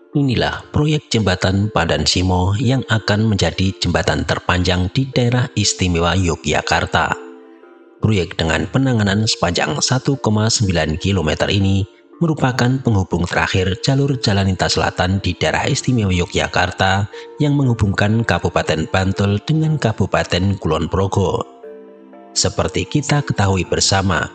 Inilah proyek jembatan Pandan Simo yang akan menjadi jembatan terpanjang di daerah istimewa Yogyakarta. Proyek dengan penanganan sepanjang 1,9 km ini merupakan penghubung terakhir jalur jalan lintas selatan di daerah istimewa Yogyakarta yang menghubungkan Kabupaten Bantul dengan Kabupaten Kulon Progo. Seperti kita ketahui bersama,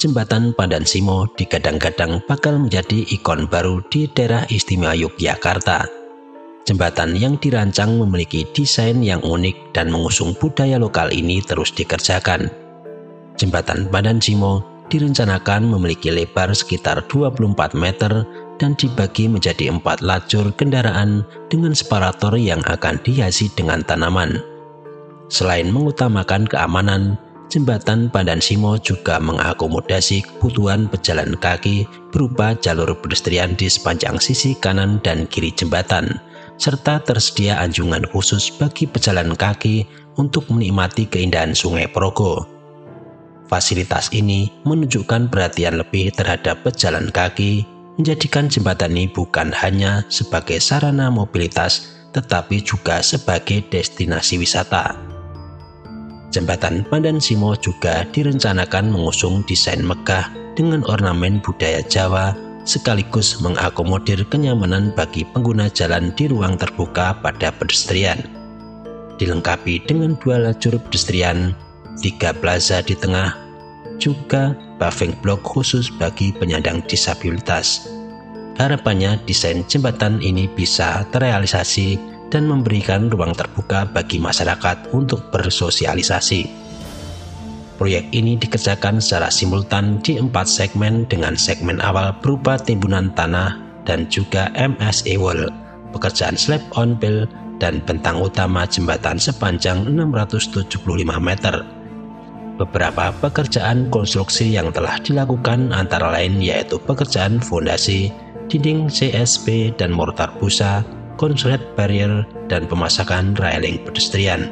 Jembatan Pandan Simo digadang-gadang bakal menjadi ikon baru di daerah istimewa Yogyakarta. Jembatan yang dirancang memiliki desain yang unik dan mengusung budaya lokal ini terus dikerjakan. Jembatan Pandan Simo direncanakan memiliki lebar sekitar 24 meter dan dibagi menjadi 4 lajur kendaraan dengan separator yang akan dihiasi dengan tanaman. Selain mengutamakan keamanan, Jembatan Pandan Simo juga mengakomodasi kebutuhan pejalan kaki berupa jalur pedestrian di sepanjang sisi kanan dan kiri jembatan, serta tersedia anjungan khusus bagi pejalan kaki untuk menikmati keindahan Sungai Progo. Fasilitas ini menunjukkan perhatian lebih terhadap pejalan kaki, menjadikan jembatan ini bukan hanya sebagai sarana mobilitas, tetapi juga sebagai destinasi wisata. Jembatan Pandan Simo juga direncanakan mengusung desain megah dengan ornamen budaya Jawa sekaligus mengakomodir kenyamanan bagi pengguna jalan di ruang terbuka pada pedestrian. Dilengkapi dengan 2 lajur pedestrian, 3 plaza di tengah, juga paving block khusus bagi penyandang disabilitas. Harapannya desain jembatan ini bisa terrealisasi dan memberikan ruang terbuka bagi masyarakat untuk bersosialisasi. Proyek ini dikerjakan secara simultan di 4 segmen dengan segmen awal berupa timbunan tanah dan juga MSE wall, pekerjaan slab on fill, dan bentang utama jembatan sepanjang 675 meter. Beberapa pekerjaan konstruksi yang telah dilakukan antara lain yaitu pekerjaan fondasi, dinding CSP dan mortar busa, concrete barrier, dan pemasangan railing pedestrian.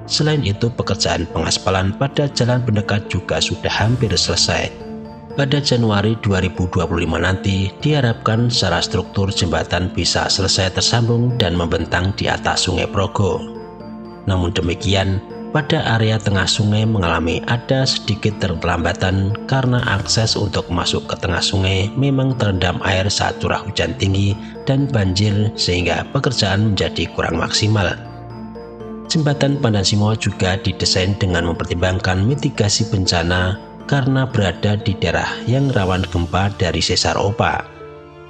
Selain itu, pekerjaan pengaspalan pada jalan pendekat juga sudah hampir selesai. Pada Januari 2025 nanti, diharapkan secara struktur jembatan bisa selesai tersambung dan membentang di atas Sungai Progo. Namun demikian, pada area tengah sungai mengalami ada sedikit keterlambatan karena akses untuk masuk ke tengah sungai memang terendam air saat curah hujan tinggi dan banjir sehingga pekerjaan menjadi kurang maksimal. Jembatan Pandan Simo juga didesain dengan mempertimbangkan mitigasi bencana karena berada di daerah yang rawan gempa dari sesar opa.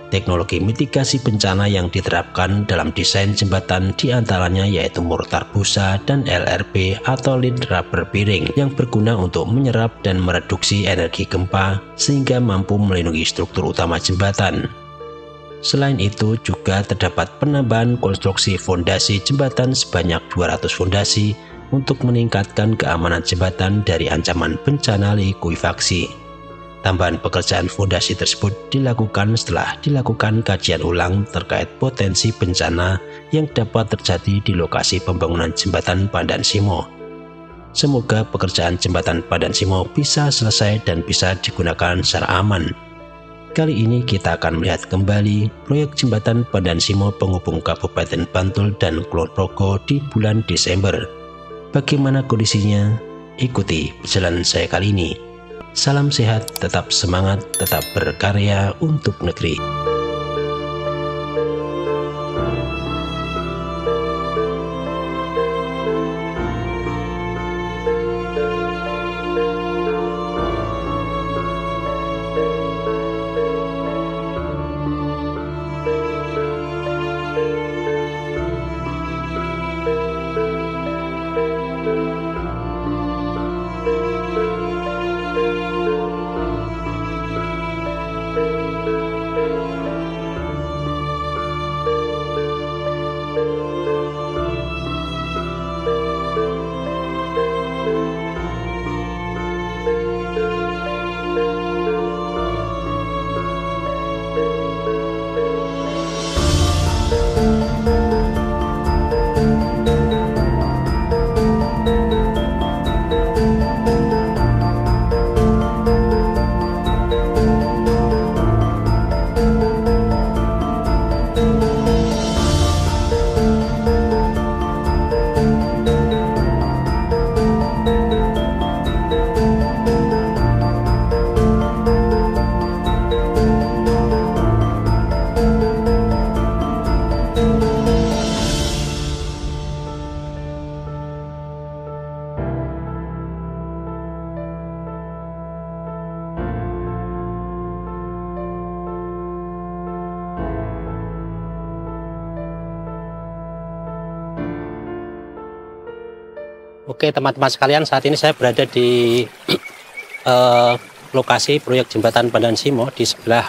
Teknologi mitigasi bencana yang diterapkan dalam desain jembatan diantaranya yaitu mortar busa dan LRB atau lead rubber bearing yang berguna untuk menyerap dan mereduksi energi gempa sehingga mampu melindungi struktur utama jembatan. Selain itu juga terdapat penambahan konstruksi fondasi jembatan sebanyak 200 fondasi untuk meningkatkan keamanan jembatan dari ancaman bencana likuifaksi. Tambahan pekerjaan fondasi tersebut dilakukan setelah dilakukan kajian ulang terkait potensi bencana yang dapat terjadi di lokasi pembangunan jembatan Pandan Simo. Semoga pekerjaan jembatan Pandan Simo bisa selesai dan bisa digunakan secara aman. Kali ini kita akan melihat kembali proyek jembatan Pandan Simo penghubung Kabupaten Bantul dan Kulon Progo di bulan Desember. Bagaimana kondisinya? Ikuti perjalanan saya kali ini. Salam sehat, tetap semangat, tetap berkarya untuk negeri. Oke teman-teman sekalian, saat ini saya berada di lokasi proyek jembatan Pandan Simo di sebelah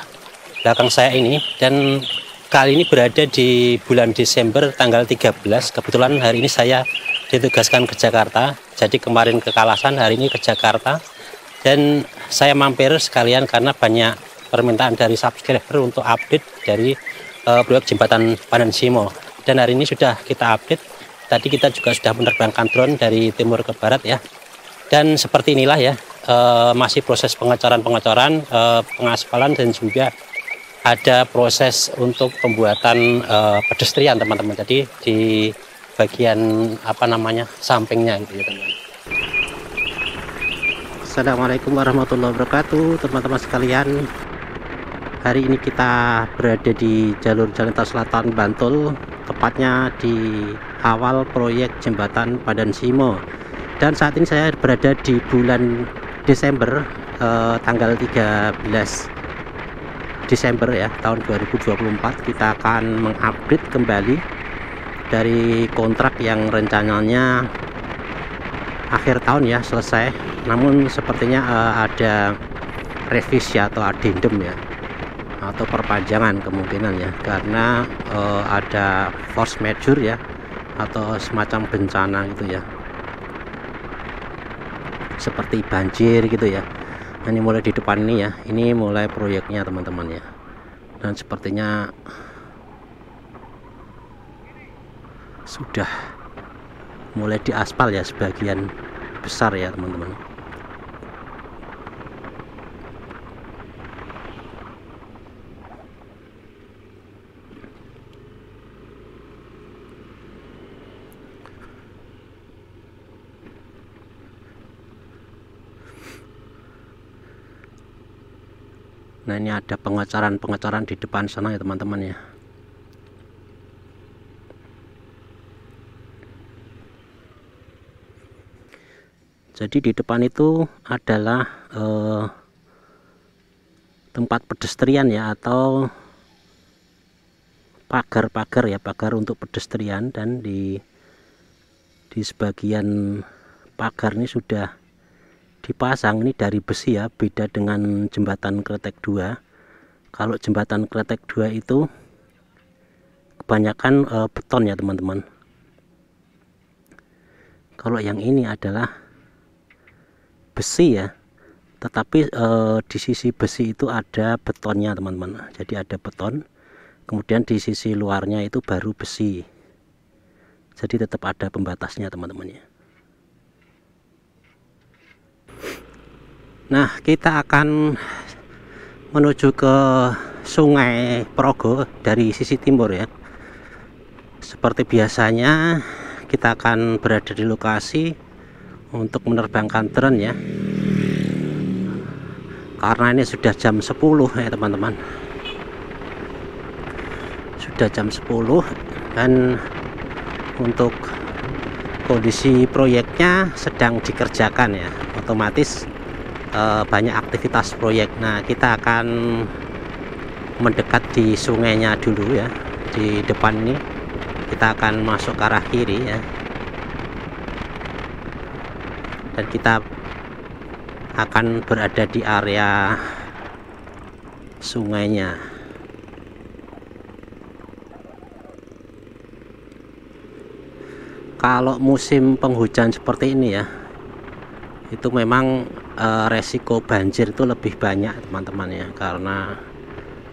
belakang saya ini, dan kali ini berada di bulan Desember tanggal 13. Kebetulan hari ini saya ditugaskan ke Jakarta, jadi kemarin ke Kalasan, hari ini ke Jakarta, dan saya mampir sekalian karena banyak permintaan dari subscriber untuk update dari proyek jembatan Pandan Simo, dan hari ini sudah kita update. Tadi kita juga sudah menerbangkan drone dari timur ke barat ya, dan seperti inilah ya, masih proses pengecoran, pengaspalan, dan juga ada proses untuk pembuatan pedestrian teman-teman. Jadi di bagian sampingnya gitu ya teman. Assalamualaikum warahmatullahi wabarakatuh teman-teman sekalian. Hari ini kita berada di jalur Jalan Tol Selatan Bantul, tepatnya di awal proyek jembatan Pandan Simo. Dan saat ini saya berada di bulan Desember, tanggal 13 Desember ya, tahun 2024. Kita akan mengupdate kembali dari kontrak yang rencananya akhir tahun ya selesai, namun sepertinya ada revisi atau addendum ya, atau perpanjangan kemungkinan ya, karena ada force majeure ya, atau semacam bencana gitu ya, seperti banjir gitu ya. Ini mulai di depan ini ya, ini mulai proyeknya teman-teman ya, dan sepertinya sudah mulai diaspal ya sebagian besar ya teman-teman. Nah ini ada pengecoran di depan sana ya teman-teman ya. Jadi di depan itu adalah tempat pedestrian ya, atau pagar ya, pagar untuk pedestrian, dan di sebagian pagar ini sudah dipasang ini dari besi ya, beda dengan jembatan Kretek 2. Kalau jembatan Kretek 2 itu kebanyakan beton ya teman-teman. Kalau yang ini adalah besi ya, tetapi di sisi besi itu ada betonnya teman-teman. Jadi ada beton, kemudian di sisi luarnya itu baru besi. Jadi tetap ada pembatasnya teman-teman ya. Nah, kita akan menuju ke Sungai Progo dari sisi timur ya. Seperti biasanya kita akan berada di lokasi untuk menerbangkan drone ya, karena ini sudah jam 10 ya teman-teman. Sudah jam 10, dan untuk kondisi proyeknya sedang dikerjakan ya, otomatis banyak aktivitas proyek. Nah kita akan mendekat di sungainya dulu ya, di depan ini kita akan masuk ke arah kiri ya, dan kita akan berada di area sungainya. Kalau musim penghujan seperti ini ya, itu memang resiko banjir itu lebih banyak teman-teman ya, karena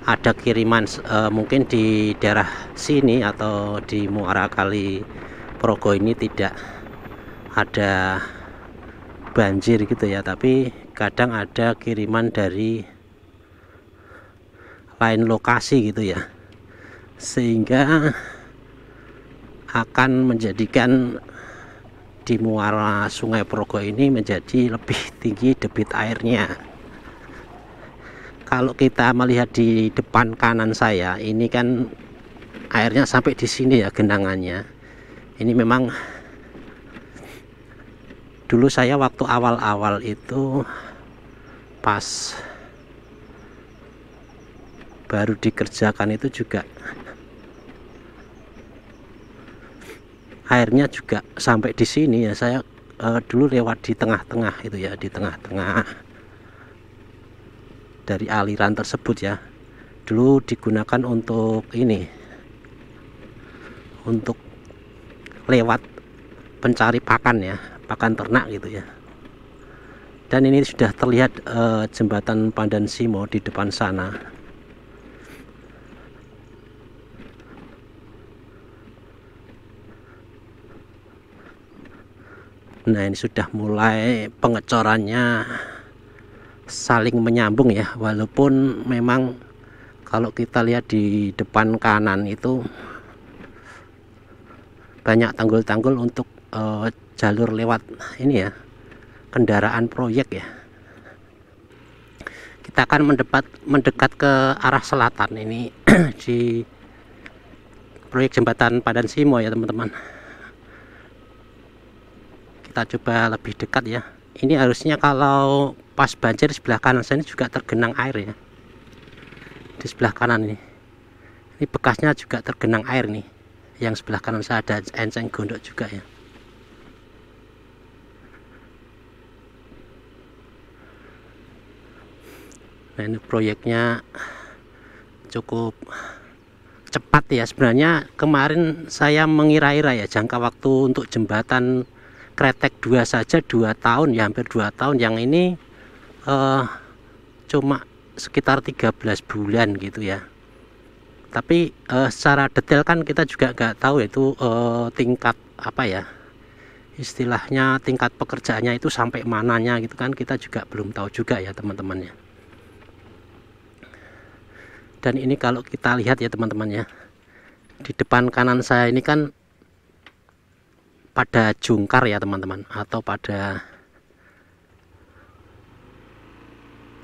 ada kiriman mungkin di daerah sini atau di muara kali Progo ini tidak ada banjir gitu ya, tapi kadang ada kiriman dari lain lokasi gitu ya, sehingga akan menjadikan di muara Sungai Progo ini menjadi lebih tinggi debit airnya. Kalau kita melihat di depan kanan saya ini kan airnya sampai di sini ya genangannya. Ini memang dulu saya waktu awal-awal itu pas baru dikerjakan itu juga airnya juga sampai di sini ya. Saya dulu lewat di tengah-tengah itu ya, di tengah-tengah dari aliran tersebut ya. Dulu digunakan untuk ini, untuk lewat pencari pakan ya, pakan ternak gitu ya. Dan ini sudah terlihat jembatan Pandan Simo di depan sana. Nah, ini sudah mulai pengecorannya saling menyambung ya, walaupun memang kalau kita lihat di depan kanan itu banyak tanggul-tanggul untuk jalur lewat ini ya, kendaraan proyek ya. Kita akan mendekat ke arah selatan ini di proyek jembatan Pandan Simo ya teman-teman. Kita coba lebih dekat ya. Ini harusnya kalau pas banjir sebelah kanan saya ini juga tergenang air ya. Di sebelah kanan ini bekasnya juga tergenang air nih. Yang sebelah kanan saya ada enceng gondok juga ya. Nah, ini proyeknya cukup cepat ya. Sebenarnya kemarin saya mengira-ira ya, jangka waktu untuk jembatan Kretek 2 saja 2 tahun ya, hampir 2 tahun. Yang ini cuma sekitar 13 bulan gitu ya. Tapi secara detail kan kita juga nggak tahu itu tingkat apa ya, istilahnya tingkat pekerjaannya itu sampai mananya gitu kan, kita juga belum tahu juga ya teman-teman ya. Dan ini kalau kita lihat ya teman-teman ya, di depan kanan saya ini kan pada jungkar ya teman-teman, atau pada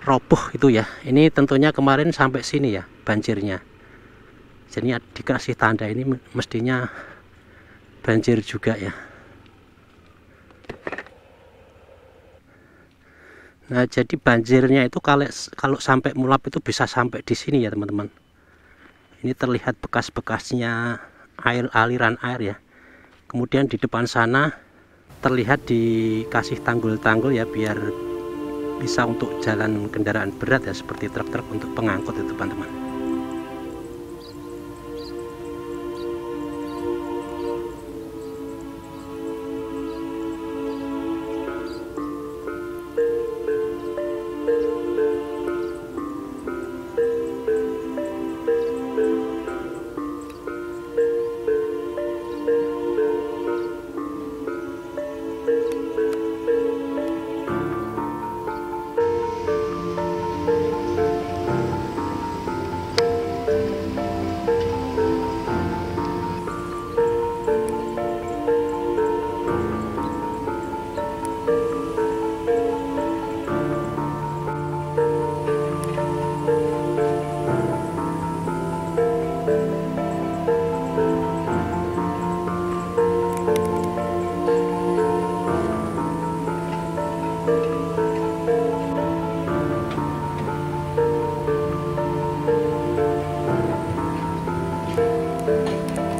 roboh itu ya. Ini tentunya kemarin sampai sini ya banjirnya. Jadi dikasih tanda ini mestinya banjir juga ya. Nah, jadi banjirnya itu kalau sampai mulap itu bisa sampai di sini ya teman-teman. Ini terlihat bekas-bekasnya air, aliran air ya. Kemudian di depan sana terlihat dikasih tanggul-tanggul ya, biar bisa untuk jalan kendaraan berat ya, seperti truk-truk untuk pengangkut itu teman-teman.